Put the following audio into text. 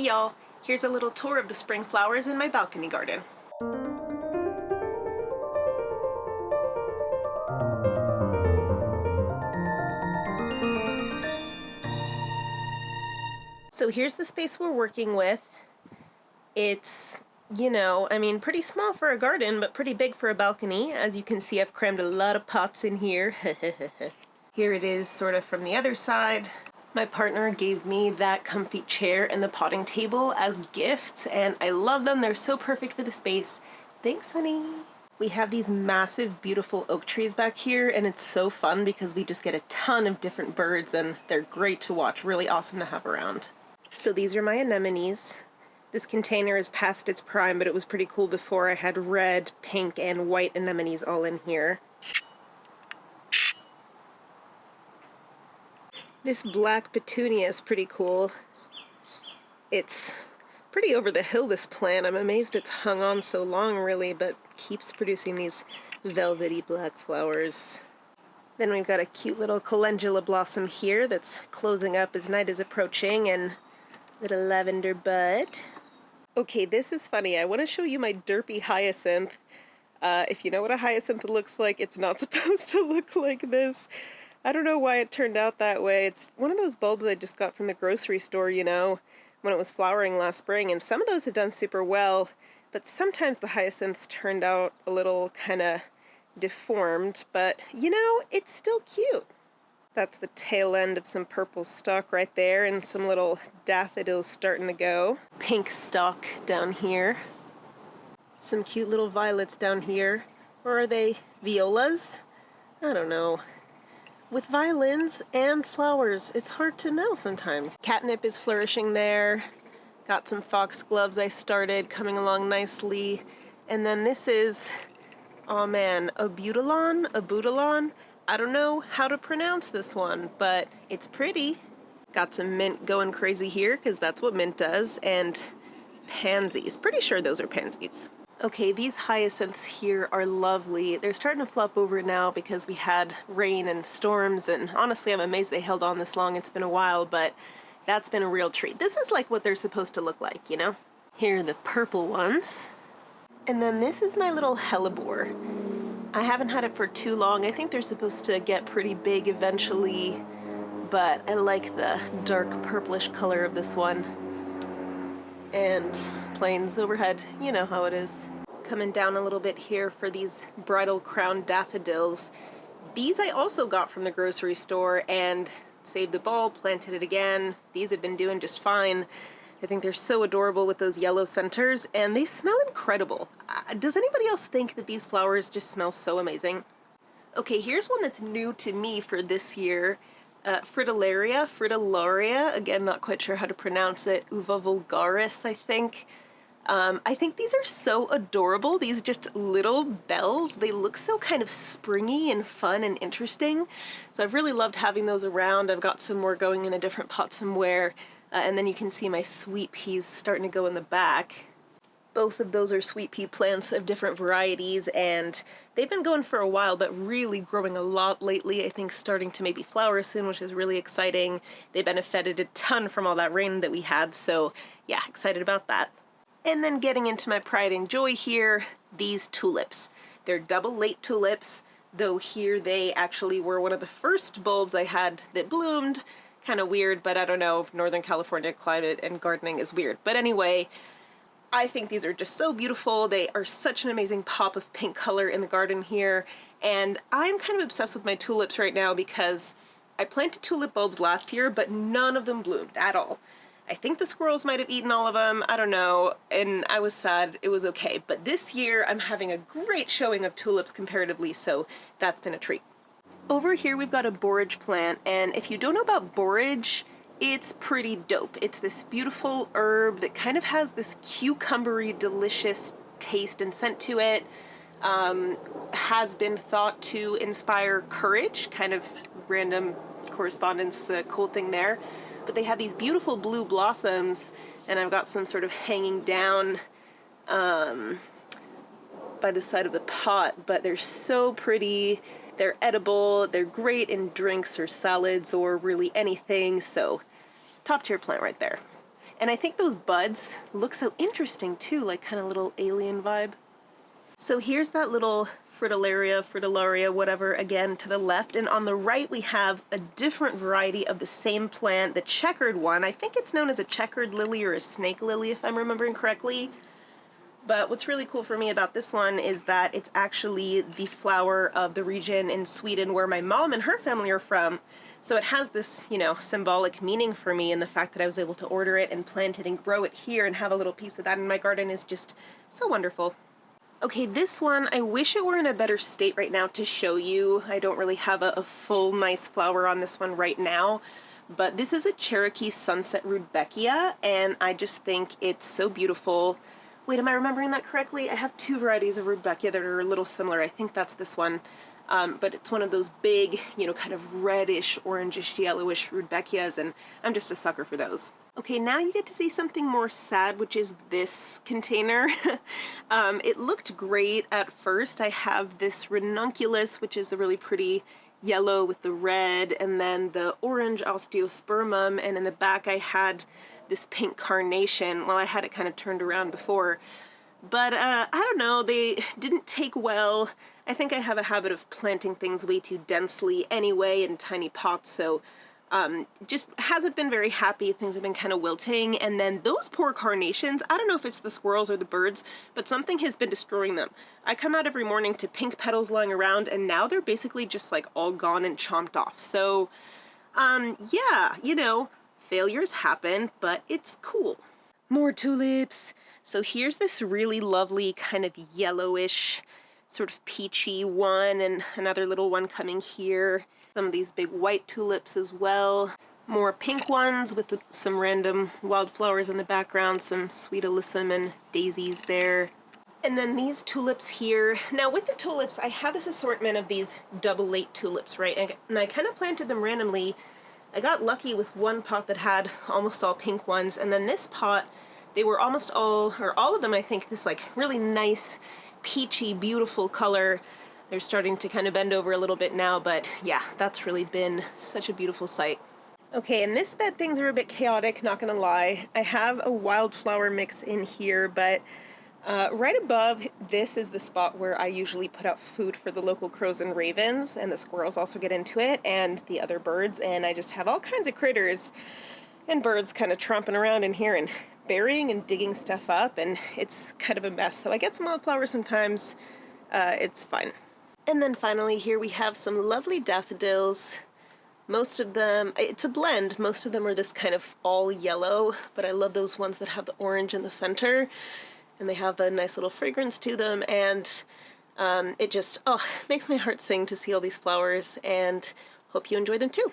Hey y'all, here's a little tour of the spring flowers in my balcony garden. So here's the space we're working with. It's, pretty small for a garden, but pretty big for a balcony. As you can see, I've crammed a lot of pots in here. Here it is sort of from the other side. My partner gave me that comfy chair and the potting table as gifts, and I love them. They're so perfect for the space. Thanks, honey. We have these massive, beautiful oak trees back here, and it's so fun because we just get a ton of different birds, and they're great to watch. Really awesome to have around. So these are my anemones. This container is past its prime, but it was pretty cool before. I had red, pink, and white anemones all in here. This black petunia is pretty cool. It's pretty over the hill, this plant. I'm amazed it's hung on so long, really, but keeps producing these velvety black flowers. Then we've got a cute little calendula blossom here that's closing up as night is approaching, and little lavender bud. Okay, this is funny. I want to show you my derpy hyacinth. If you know what a hyacinth looks like, it's not supposed to look like this. I don't know why it turned out that way. It's one of those bulbs I just got from the grocery store, when it was flowering last spring, and some of those had done super well, but sometimes the hyacinths turned out a little kind of deformed, but it's still cute. That's the tail end of some purple stalk right there, and some little daffodils starting to go. Pink stalk down here. Some cute little violets down here. Or are they violas? I don't know. With violins and flowers, it's hard to know sometimes. Catnip is flourishing there. Got some foxgloves I started coming along nicely. And then this is, oh man, abutilon. I don't know how to pronounce this one, but it's pretty. Got some mint going crazy here, because that's what mint does, and pansies. Pretty sure those are pansies. Okay, these hyacinths here are lovely. They're starting to flop over now because we had rain and storms, and honestly, I'm amazed they held on this long. It's been a while, but that's been a real treat. This is like what they're supposed to look like, Here are the purple ones. And then this is my little hellebore. I haven't had it for too long. I think they're supposed to get pretty big eventually, but I like the dark purplish color of this one. And plains overhead, you know how it is. Coming down a little bit here for these bridal crown daffodils. These I also got from the grocery store and saved the bulb, planted it again. These have been doing just fine. I think they're so adorable with those yellow centers, and they smell incredible. Does anybody else think that these flowers just smell so amazing? Okay, here's one that's new to me for this year. Fritillaria, again, not quite sure how to pronounce it. Uva vulgaris, I think. I think these are so adorable, these just little bells. They look so kind of springy and fun and interesting. So I've really loved having those around. I've got some more going in a different pot somewhere. And then you can see my sweet peas starting to go in the back. Both of those are sweet pea plants of different varieties, and they've been going for a while, but really growing a lot lately. I think starting to maybe flower soon, which is really exciting. They benefited a ton from all that rain that we had, so yeah, excited about that. And then getting into my pride and joy here, these tulips. They're double late tulips, though here they actually were one of the first bulbs I had that bloomed. Kind of weird, but I don't know, Northern California climate and gardening is weird. But anyway, I think these are just so beautiful. They are such an amazing pop of pink color in the garden here. And I'm kind of obsessed with my tulips right now because I planted tulip bulbs last year, but none of them bloomed at all. I think the squirrels might have eaten all of them, I don't know, and I was sad. It was okay. But this year I'm having a great showing of tulips comparatively, so that's been a treat. Over here we've got a borage plant, and if you don't know about borage, it's pretty dope. It's this beautiful herb that kind of has this cucumbery, delicious taste and scent to it. Has been thought to inspire courage, kind of random correspondence, cool thing there. But they have these beautiful blue blossoms, and I've got some sort of hanging down by the side of the pot, but they're so pretty. They're edible, they're great in drinks or salads or really anything, so top tier plant right there. And I think those buds look so interesting too, like kind of little alien vibe. So here's that little fritillaria, whatever, again to the left. And on the right we have a different variety of the same plant, the checkered one. I think it's known as a checkered lily or a snake lily if I'm remembering correctly. But what's really cool for me about this one is that it's actually the flower of the region in Sweden where my mom and her family are from. So it has this, you know, symbolic meaning for me, and the fact that I was able to order it and plant it and grow it here and have a little piece of that in my garden is just so wonderful. Okay, this one, I wish it were in a better state right now to show you. I don't really have a full nice flower on this one right now, but this is a Cherokee Sunset Rudbeckia, and I just think it's so beautiful. Wait, am I remembering that correctly? I have two varieties of Rudbeckia that are a little similar. I think that's this one. But it's one of those big, you know, kind of reddish, orangish, yellowish Rudbeckias, and I'm just a sucker for those. Okay, now you get to see something more sad, which is this container. It looked great at first. I have this ranunculus, which is the really pretty yellow with the red, and then the orange osteospermum, and in the back I had this pink carnation. Well, I had it kind of turned around before. But I don't know, they didn't take well. I think I have a habit of planting things way too densely anyway in tiny pots, so just hasn't been very happy. Things have been kind of wilting. And then those poor carnations, I don't know if it's the squirrels or the birds, but something has been destroying them. I come out every morning to pink petals lying around, and now they're basically just like all gone and chomped off. So yeah, you know, failures happen, but it's cool. More tulips. So here's this really lovely kind of yellowish, sort of peachy one, and another little one coming here. Some of these big white tulips as well. More pink ones with some random wildflowers in the background, some sweet alyssum and daisies there. And then these tulips here. Now with the tulips, I have this assortment of these double late tulips, right? And I kind of planted them randomly. I got lucky with one pot that had almost all pink ones, and then this pot, they were almost all, or all of them, I think, this like really nice, peachy, beautiful color. They're starting to kind of bend over a little bit now, but yeah, that's really been such a beautiful sight. Okay, in this bed things are a bit chaotic, not gonna lie. I have a wildflower mix in here, but right above this is the spot where I usually put out food for the local crows and ravens, and the squirrels also get into it, and the other birds, and I just have all kinds of critters and birds kind of tromping around in here and burying and digging stuff up, and it's kind of a mess. So I get some wildflowers sometimes. It's fine. And then finally here we have some lovely daffodils. Most of them, it's a blend. Most of them are this kind of all yellow, but I love those ones that have the orange in the center. And they have a nice little fragrance to them, and it just, oh, makes my heart sing to see all these flowers, and hope you enjoy them too.